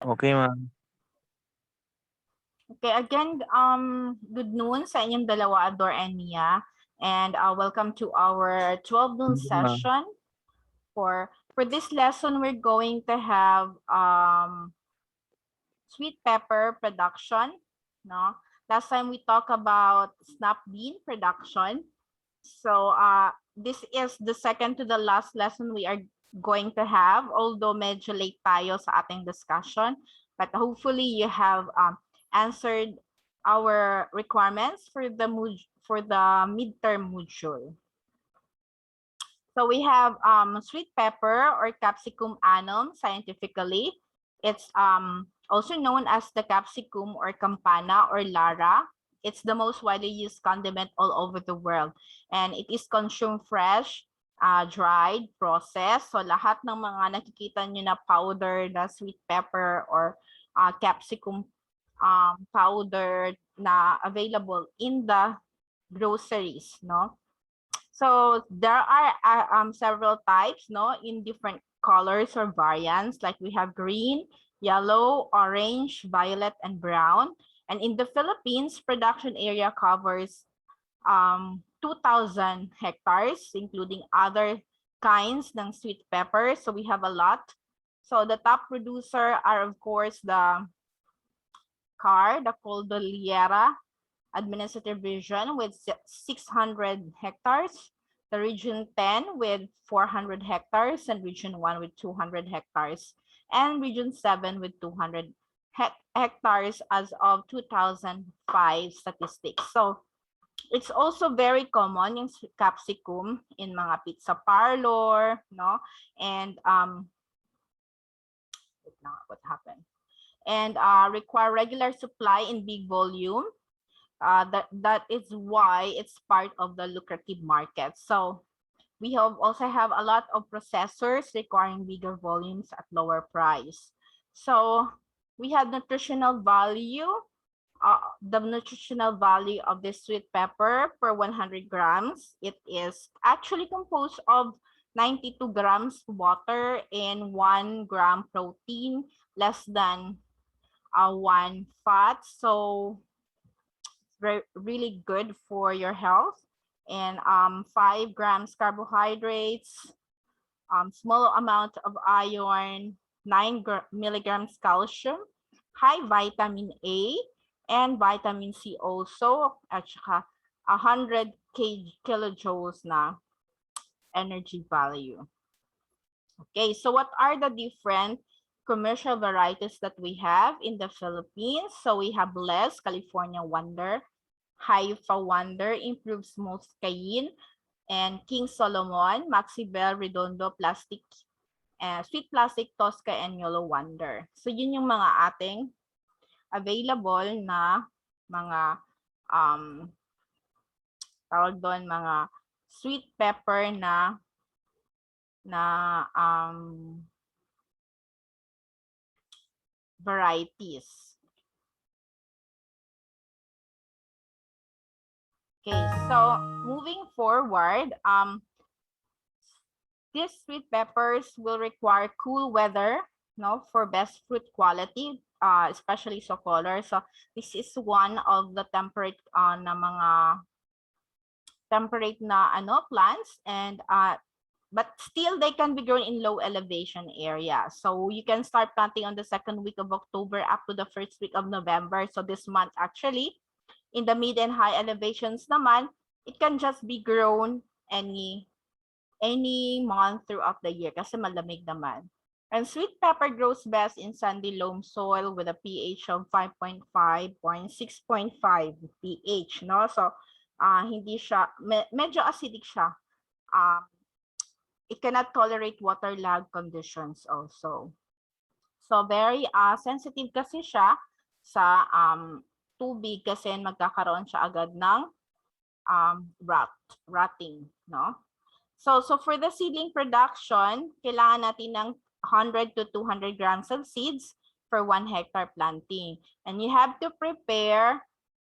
Okay, ma'am. Okay, again, good noon sa inyong dalawa, Ador and Mia. And welcome to our 12 noon Hindi, ma'am. session. For this lesson, we're going to have sweet pepper production. No? Last time we talked about snap bean production. So this is the second to the last lesson we are going to have, although medyo late tayo sa ating discussion. But hopefully you have answered our requirements for the midterm module. So we have sweet pepper or Capsicum annum scientifically. It's also known as the capsicum or campana or lara. It's the most widely used condiment all over the world. And it is consumed fresh, dried, processed. So lahat ng mga nakikita nyo na powder na sweet pepper or capsicum powder na available in the groceries, no? So there are several types, no, in different colors or variants. Like we have green, yellow, orange, violet, and brown. And in the Philippines, production area covers 2,000 hectares, including other kinds ng sweet pepper. So we have a lot. So the top producer are, of course, the Cordillera Administrative Region with 600 hectares, the Region 10 with 400 hectares, and Region 1 with 200 hectares, and Region 7 with 200 hectares as of 2005 statistics. So it's also very common yung capsicum in mga pizza parlor, no? And what happened? And require regular supply in big volume. That is why it's part of the lucrative market. So we also have a lot of processors requiring bigger volumes at lower price. So we have nutritional value. The nutritional value of this sweet pepper per 100 grams, it is actually composed of 92 grams water and 1 gram protein, less than 1 fat. So really good for your health. And 5 grams carbohydrates, small amount of iron, 9 milligrams calcium, high vitamin A, and vitamin C also, at saka 100 kilojoules na energy value. Okay, so what are the different commercial varieties that we have in the Philippines? So we have Les, California Wonder, Haifa Wonder, Improved Smooth Cayenne, and King Solomon, Maxibel, Redondo, Plastic, Sweet Plastic, Tosca, and Yellow Wonder. So yun yung mga ating available na mga tawag doon, mga sweet pepper na varieties. Okay, so moving forward, these sweet peppers will require cool weather, no, for best fruit quality, especially sa color. So this is one of the temperate na mga temperate na plants, and but still they can be grown in low elevation area. So you can start planting on the second week of October up to the first week of November. So this month actually, in the mid and high elevations naman, it can just be grown any month throughout the year kasi malamig naman. And sweet pepper grows best in sandy loam soil with a pH of 5.5 or 6.5 pH, no? So hindi siya, medyo acidic siya. It cannot tolerate waterlogged conditions also. So very sensitive kasi siya sa tubig kasi magkakaroon siya agad ng rotting, no? So for the seedling production, kailangan natin ng 100 to 200 grams of seeds for 1 hectare planting. And you have to prepare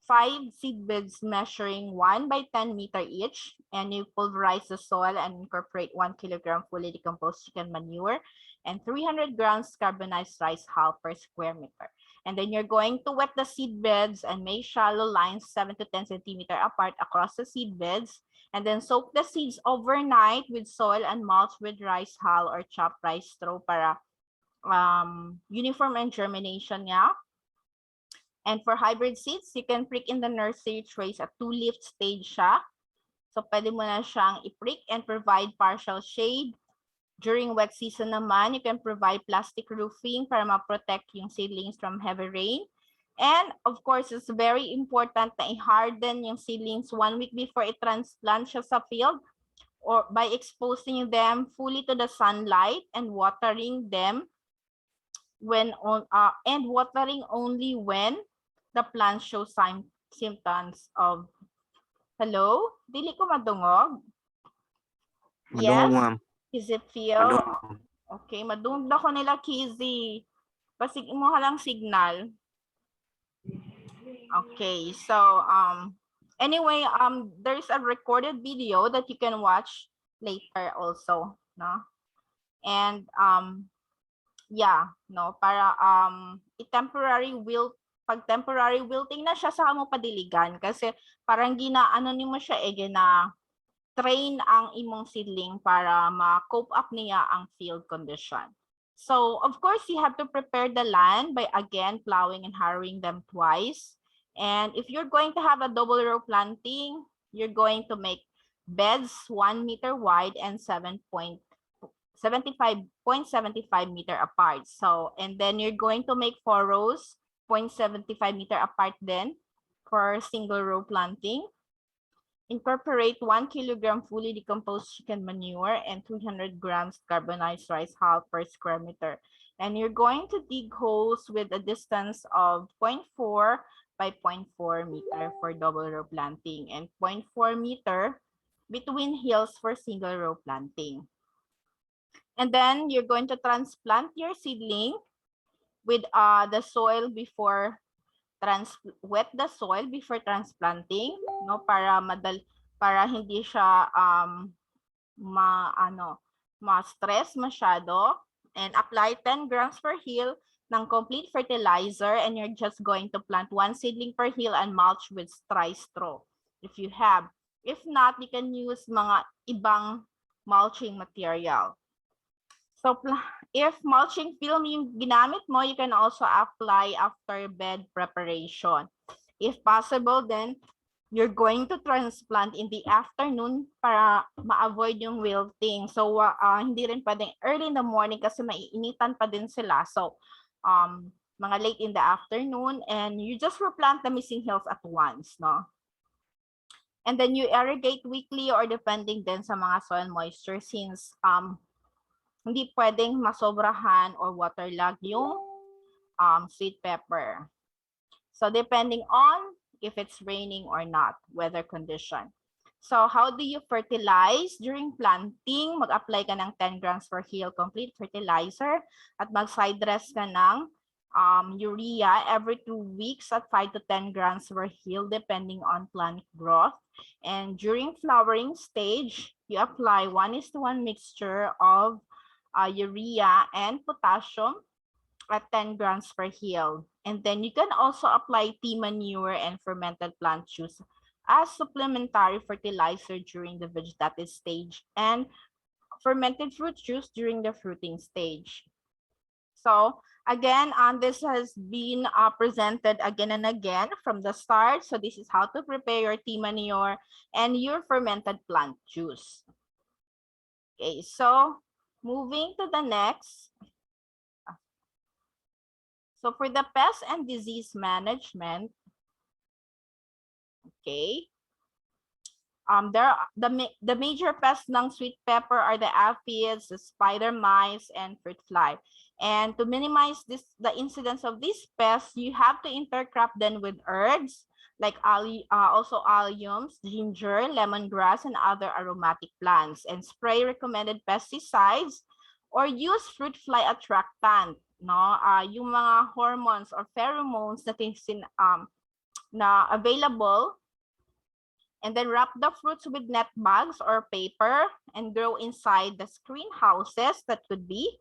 5 seed beds measuring 1 by 10 meter each, and you pulverize the soil and incorporate 1 kilogram fully decomposed chicken manure and 300 grams carbonized rice hull per square meter. And then you're going to wet the seed beds and make shallow lines 7 to 10 centimeter apart across the seed beds, and then soak the seeds overnight with soil and mulch with rice hull or chopped rice straw para uniform and germination niya. And for hybrid seeds, you can prick in the nursery trays at 2-leaf stage siya. So pwede mo na siyang i-prick and provide partial shade. During wet season naman, you can provide plastic roofing para ma-protect yung seedlings from heavy rain. And of course, it's very important na i-harden yung seedlings 1 week before i-transplant siya sa field, or by exposing them fully to the sunlight and watering them when on and watering only when the plant shows symptoms of hello, dili ko madungog. Madungog, Yes, ma'am. is it feel Madungog. okay? Madungog ako nila, Kizzy. Pasig mo halang signal. Okay, so anyway, there's a recorded video that you can watch later also, no? And yeah, no, para i-temporary wilt, pag temporary wilting na siya sa mo padiligan kasi parang ginaano nimo siya gina train ang imong seedling para ma-cope up niya ang field condition. So, of course, you have to prepare the land by again plowing and harrowing them twice. And if you're going to have a double row planting, you're going to make beds 1 meter wide and 75.75 meter apart. So, and then you're going to make 4 rows, 0.75 meter apart then for single row planting. Incorporate 1 kilogram fully decomposed chicken manure and 300 grams carbonized rice hull per square meter. And you're going to dig holes with a distance of 0.4 by 0.4 meter for double row planting and 0.4 meter between hills for single row planting. And then you're going to transplant your seedling with the soil before wet the soil before transplanting, no, para hindi siya ma-stress masyado, and apply 10 grams per hill ng complete fertilizer, and you're just going to plant 1 seedling per hill and mulch with dry straw if you have. If not, you can use mga ibang mulching material. So if mulching film yung ginamit mo, you can also apply after bed preparation. If possible, then you're going to transplant in the afternoon para ma-avoid yung wilting. So hindi rin pwedeng early in the morning kasi maiinitan pa din sila. So mga late in the afternoon, and you just replant the missing hills at once, no? And then you irrigate weekly or depending din sa mga soil moisture, since hindi pwedeng masobrahan or waterlog yung sweet pepper. So depending on if it's raining or not, weather condition. So how do you fertilize? During planting, mag-apply ka ng 10 grams per hill complete fertilizer at mag-side dress ka ng urea every 2 weeks at 5 to 10 grams per hill depending on plant growth. And during flowering stage, you apply 1:1 mixture of urea and potassium at 10 grams per hill. And then you can also apply tea manure and fermented plant juice as supplementary fertilizer during the vegetative stage and fermented fruit juice during the fruiting stage. So again, this has been presented again and again from the start. So this is how to prepare your tea manure and your fermented plant juice. Okay, so moving to the next. So for the pest and disease management, okay, the major pests ng sweet pepper are the aphids, the spider mites, and fruit fly. And to minimize the incidence of these pests, you have to intercrop them with herbs like also alliums, ginger, lemongrass, and other aromatic plants, and spray recommended pesticides or use fruit fly attractant, no? Yung mga hormones or pheromones na na available, and then wrap the fruits with net bags or paper and grow inside the screen houses that could be,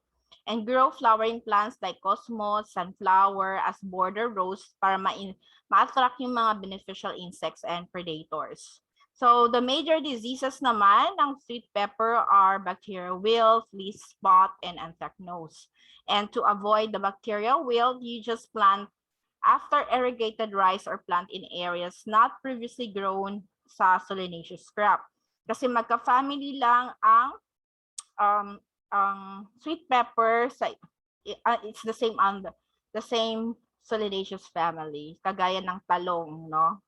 and grow flowering plants like cosmos, sunflower as border rows para ma-attract yung mga beneficial insects and predators. So the major diseases naman ng sweet pepper are bacterial wilt, leaf spot, and anthracnose. And to avoid the bacterial wilt, you just plant after irrigated rice or plant in areas not previously grown sa solanaceous crop. Kasi magka-family lang ang sweet pepper, it's the same on the same solanaceous family, kagaya ng talong, no?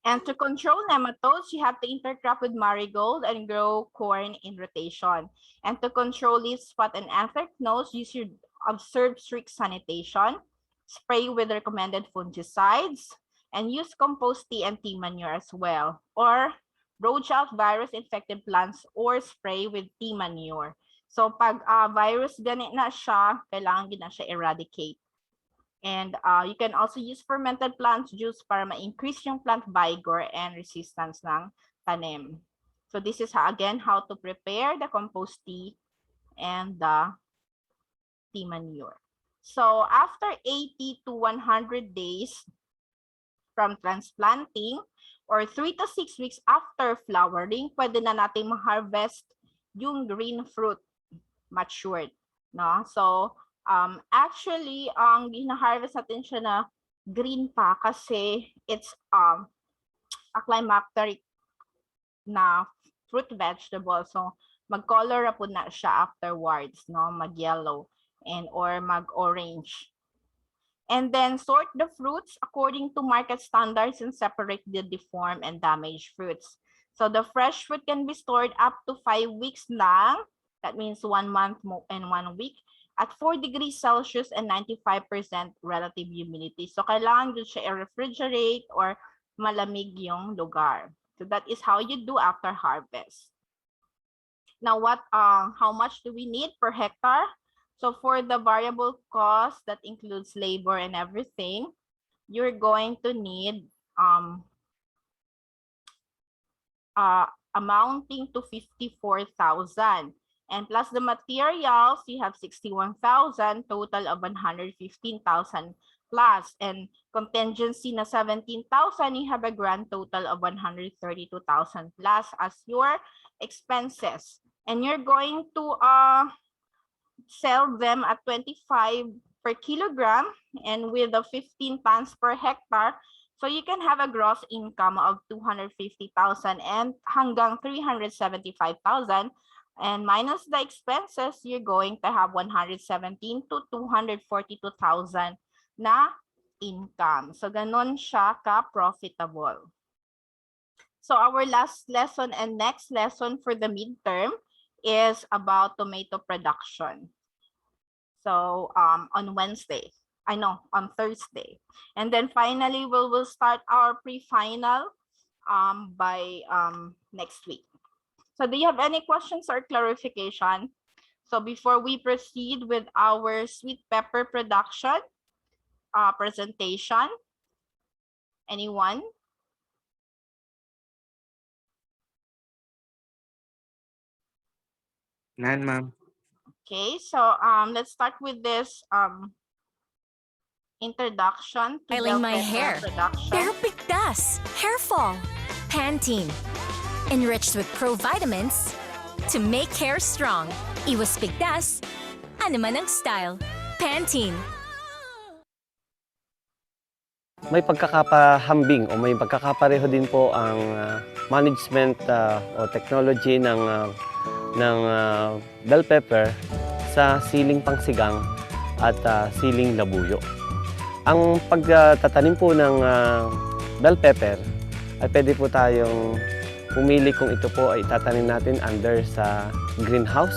And to control nematodes, you have to intercrop with marigold and grow corn in rotation. And to control leaf spot and anthracnose, you should observe strict sanitation, spray with recommended fungicides, and use compost tea and tea manure as well. Or roach out virus-infected plants or spray with tea manure. So pag virus ganit na siya, kailangan din na siya eradicate. And you can also use fermented plant juice para ma-increase yung plant vigor and resistance ng tanim. So this is again how to prepare the compost tea and the tea manure. So after 80 to 100 days from transplanting or 3 to 6 weeks after flowering, pwede na natin ma-harvest yung green fruit matured, no? So actually, ang gina-harvest natin siya na green pa kasi it's a climacteric na fruit vegetable. So mag-color po na siya afterwards, no? Mag-yellow and or mag-orange. And then sort the fruits according to market standards and separate the deformed and damaged fruits. So the fresh fruit can be stored up to 5 weeks lang. That means 1 month and 1 week. At 4 degrees Celsius and 95% relative humidity. So kailangan din siya i-refrigerate or malamig yung lugar. So that is how you do after harvest. Now how much do we need per hectare? So for the variable cost that includes labor and everything, you're going to need amounting to 54,000. And plus the materials, you have 61,000, total of 115,000 plus. And contingency na 17,000, you have a grand total of 132,000 plus as your expenses. And you're going to sell them at 25 per kilogram and with the 15 tons per hectare. So you can have a gross income of 250,000 and hanggang 375,000. And minus the expenses, you're going to have 117 to 242,000 na income. So ganon siya ka-profitable. So our last lesson and next lesson for the midterm is about tomato production. So on Wednesday, on Thursday. And then finally, we will start our pre-final by next week. So do you have any questions or clarification? So before we proceed with our sweet pepper production presentation, anyone? None, ma'am. Okay, so let's start with this introduction to Styling bell my pepper hair. production. Pero Pigtas, hair fall. Pantene. Enriched with provitamins to make hair strong. Iwas Pigtas, ano man ang style. Pantene. May pagkakapahambing o may pagkakapareho din po ang management o technology ng bell pepper sa siling pangsigang at siling labuyo. Ang pagtatanim po ng bell pepper ay pwede po tayong pumili kung ito po ay itatanim natin under sa greenhouse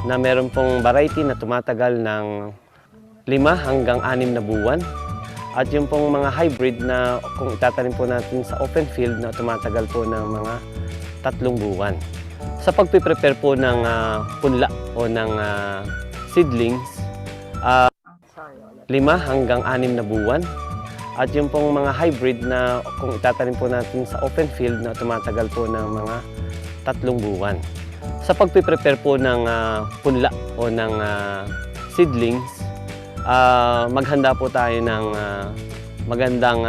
na meron pong variety na tumatagal ng 5 hanggang 6 na buwan. At yung pong mga hybrid na kung itatanim po natin sa open field na tumatagal po ng mga 3 buwan. Sa pagpiprepare po ng punla o ng seedlings, 5 hanggang 6 na buwan. At yung pong mga hybrid na kung itatanim po natin sa open field na tumatagal po ng mga 3 buwan. Sa pagpiprepare po ng punla o ng seedlings, maghanda po tayo ng magandang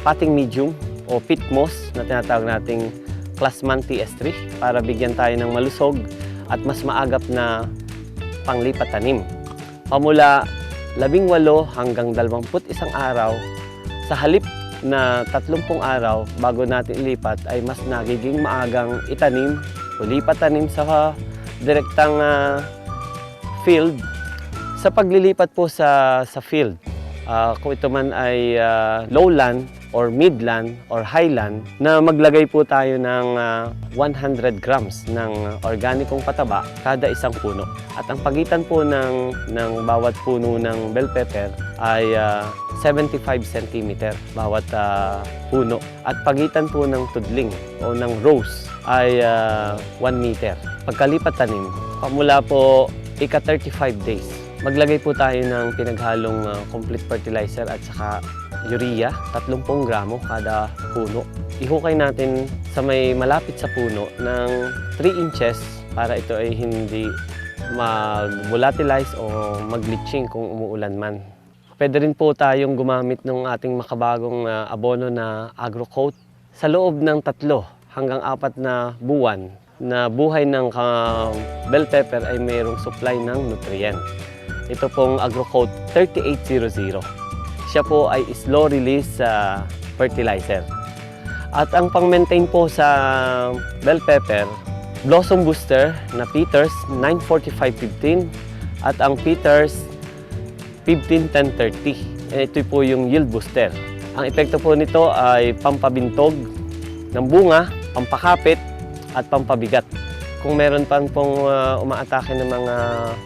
potting medium o peat moss na tinatawag nating Classman TS3 para bigyan tayo ng malusog at mas maagap na panglipat tanim. Pamula 18 hanggang 21 araw, sa halip na 30 araw bago natin ilipat ay mas nagiging maagang itanim o lipat tanim sa direktang field. Sa paglilipat po sa field, kung ito man ay lowland or midland or highland, na maglagay po tayo ng 100 grams ng organikong pataba kada isang puno. At ang pagitan po ng bawat puno ng bell pepper ay 75 cm bawat puno. At pagitan po ng tudling o ng rows ay 1 meter. Pagkalipat tanim, pamula po ika-35 days, maglagay po tayo ng pinaghalong complete fertilizer at saka urea, 30 gramo kada puno. Ihukay natin sa may malapit sa puno ng 3 inches para ito ay hindi mag-volatilize o mag-leaching kung umuulan man. Pwede rin po tayong gumamit ng ating makabagong abono na AgroCoat. Sa loob ng 3 hanggang 4 na buwan na buhay ng bell pepper ay mayroong supply ng nutrient. Ito pong AgroCoat 3800. Siya po ay slow release fertilizer. At ang pang-maintain po sa bell pepper, Blossom Booster na Peters 945-15 at ang Peters 15-10-30. Ito po yung yield booster. Ang epekto po nito ay pampabintog ng bunga, pampakapit at pampabigat. Kung meron pa pong umaatake ng mga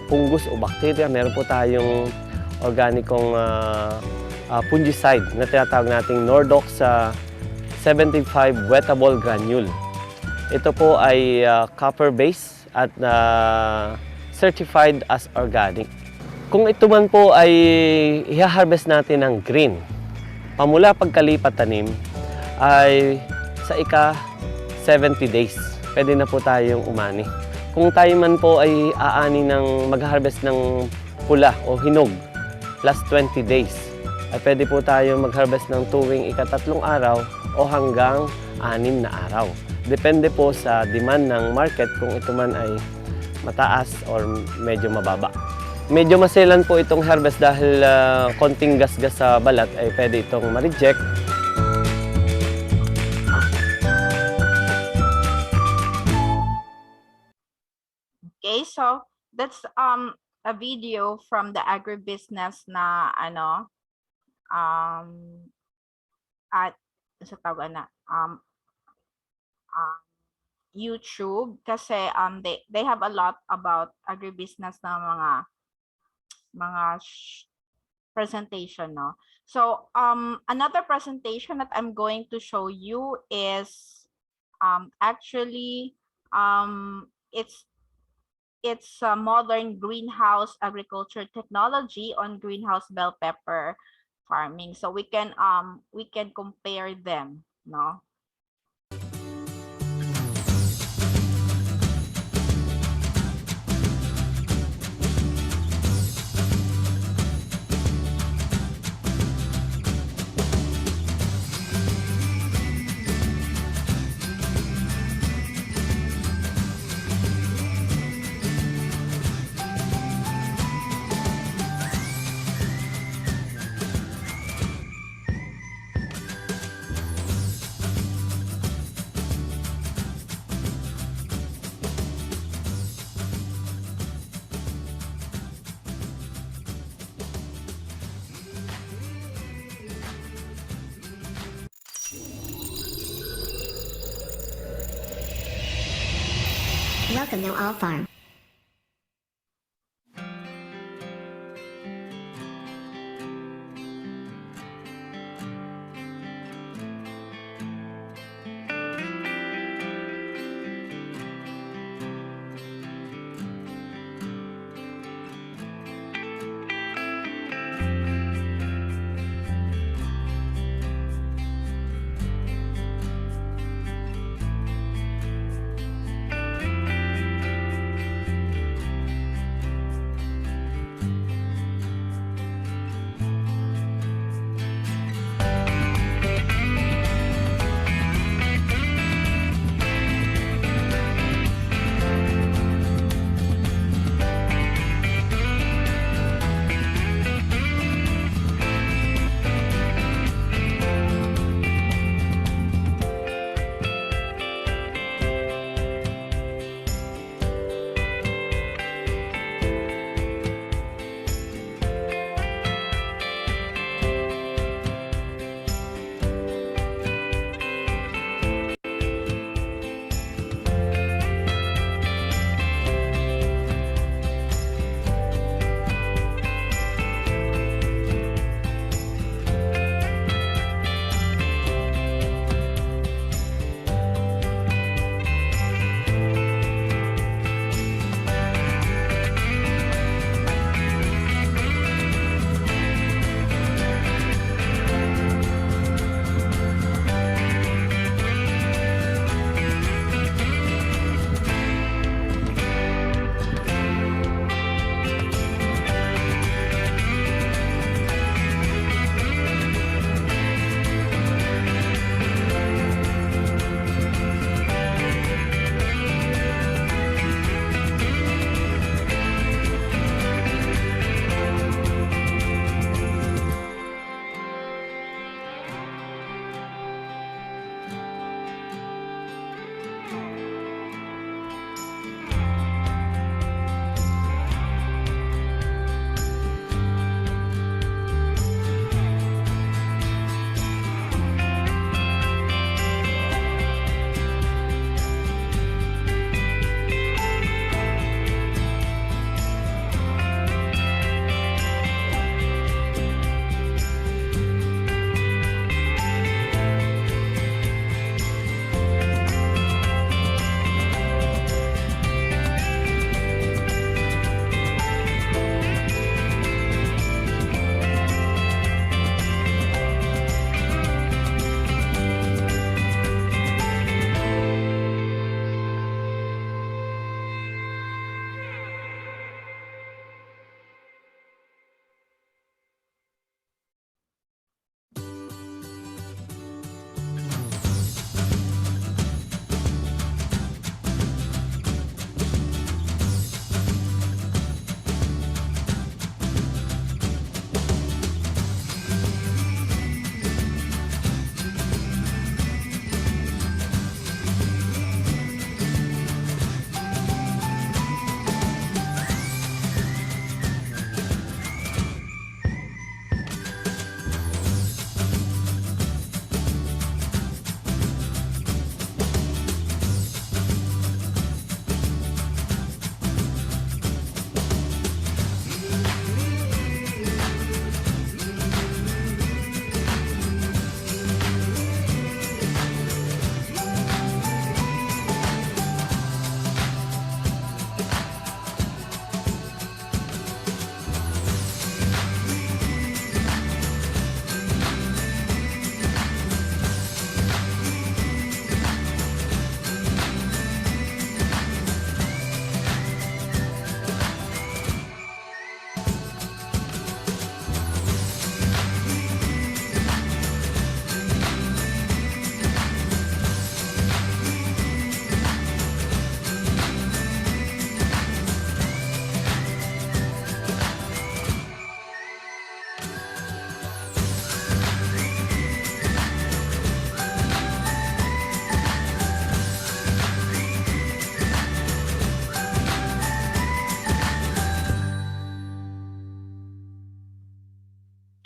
fungus o bacteria, meron po tayong organikong fungicide na tinatawag nating Nordox 75 wettable granule. Ito po ay copper base at certified as organic. Kung ito man po ay i-harvest natin ng green, pamula pagkalipat tanim ay sa ika-70 days, pwede na po tayong umani. Kung tayo man po ay aani ng mag-harvest ng pula o hinog plus 20 days, ay pwede po tayo mag-harvest ng tuwing ika-3 araw o hanggang 6 na araw. Depende po sa demand ng market kung ito man ay mataas or medyo mababa. Medyo maselan po itong harvest dahil konting gasgas sa balat ay pwede itong ma-reject. Okay, so that's a video from the agribusiness na at sa tawag na YouTube kasi they have a lot about agribusiness na mga presentation, no? So another presentation that I'm going to show you is actually it's a modern greenhouse agriculture technology on greenhouse bell pepper farming. So we can compare them, no? Welcome to All Farm.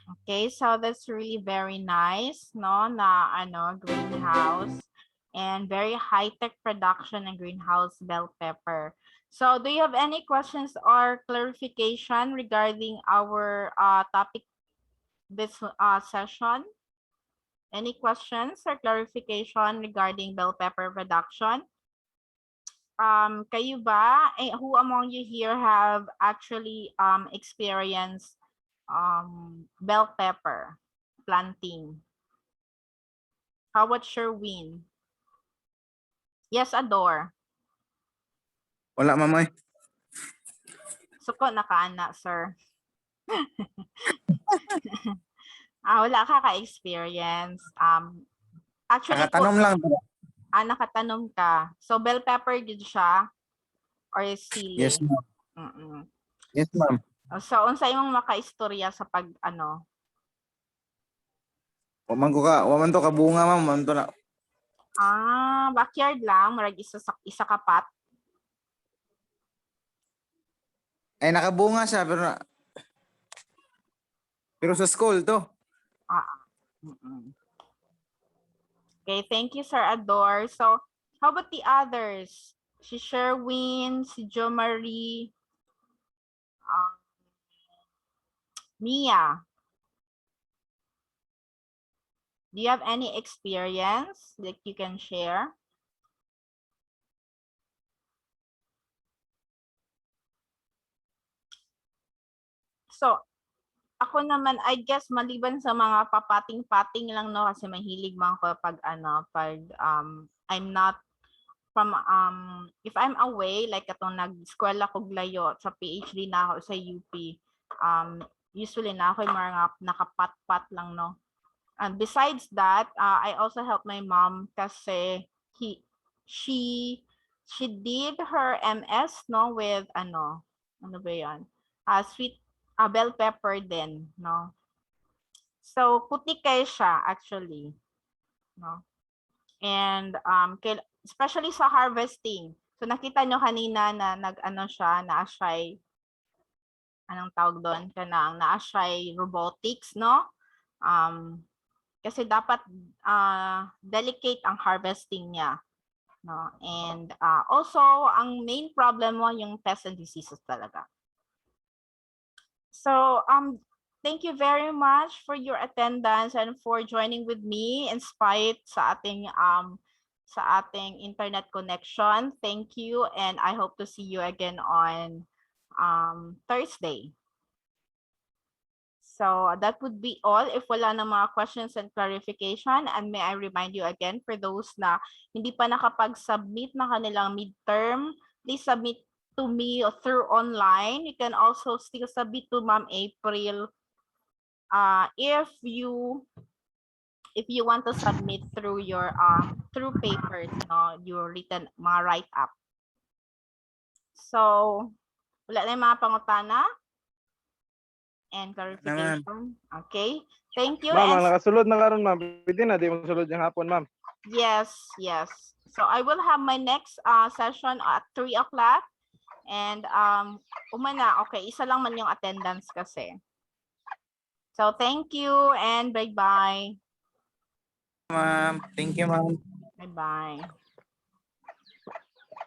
Okay, so that's really very nice, no, na ano, greenhouse and very high-tech production and greenhouse bell pepper. So do you have any questions or clarification regarding our topic this session? Any questions or clarification regarding bell pepper production? Kayo ba, who among you here have actually experienced bell pepper planting? How about Sherwin? Yes, Adore. Wala, ma'am, ay. Suko nakaana, sir. Wala ka ka-experience. Actually po, Nakatanom lang. nakatanom ka. So, bell pepper gid siya or sili? Yes, ma'am. Mm-mm. Yes, ma'am. So, unsa imong makaistorya sa pag ano? Waman to kabunga, ma'am. Waman to na. Backyard lang, marag isa ka pat. Ay, nakabunga siya, pero sa school to. Mm-mm. Okay, thank you, Sir Adore. So, how about the others? Si Sherwin, si Jo Marie, Mia. Do you have any experience that you can share? So, ako naman, I guess, maliban sa mga papating-pating lang, no, kasi mahilig man ko pag, I'm not from, if I'm away, like itong nag-eskwela ko layo, sa PhD na ako sa UP, usually na ako yung mga nakapat-pat lang, no. And besides that, I also help my mom kasi she did her MS, no, with ano ba yun? Sweet bell pepper din, no. So puti kayo siya actually, no. And especially sa harvesting. So nakita nyo kanina na nag-ano siya, na-ashy, anong tawag doon? Kanang na-ashy robotics, no? Kasi dapat delicate ang harvesting niya, no? And also ang main problem mo yung pests and diseases talaga. So thank you very much for your attendance and for joining with me in spite sa ating internet connection. Thank you, and I hope to see you again on Thursday. So that would be all if wala na mga questions and clarification. And may I remind you again, for those na hindi pa nakapag-submit ng kanilang midterm, please submit to me through online. You can also still submit to Ma'am April if you want to submit through your through papers, no, your written mga write-up. So wala na yung mga pangutana and clarification. Okay. Thank you. Ma'am, ang nakasulod na karon, ma'am. Pwede na, di mo sulod yung hapon, ma'am. Yes. So I will have my next session at 3 o'clock. And umana, okay, isa lang man yung attendance kasi. So thank you and bye-bye. Ma'am. Thank you, ma'am. Bye-bye.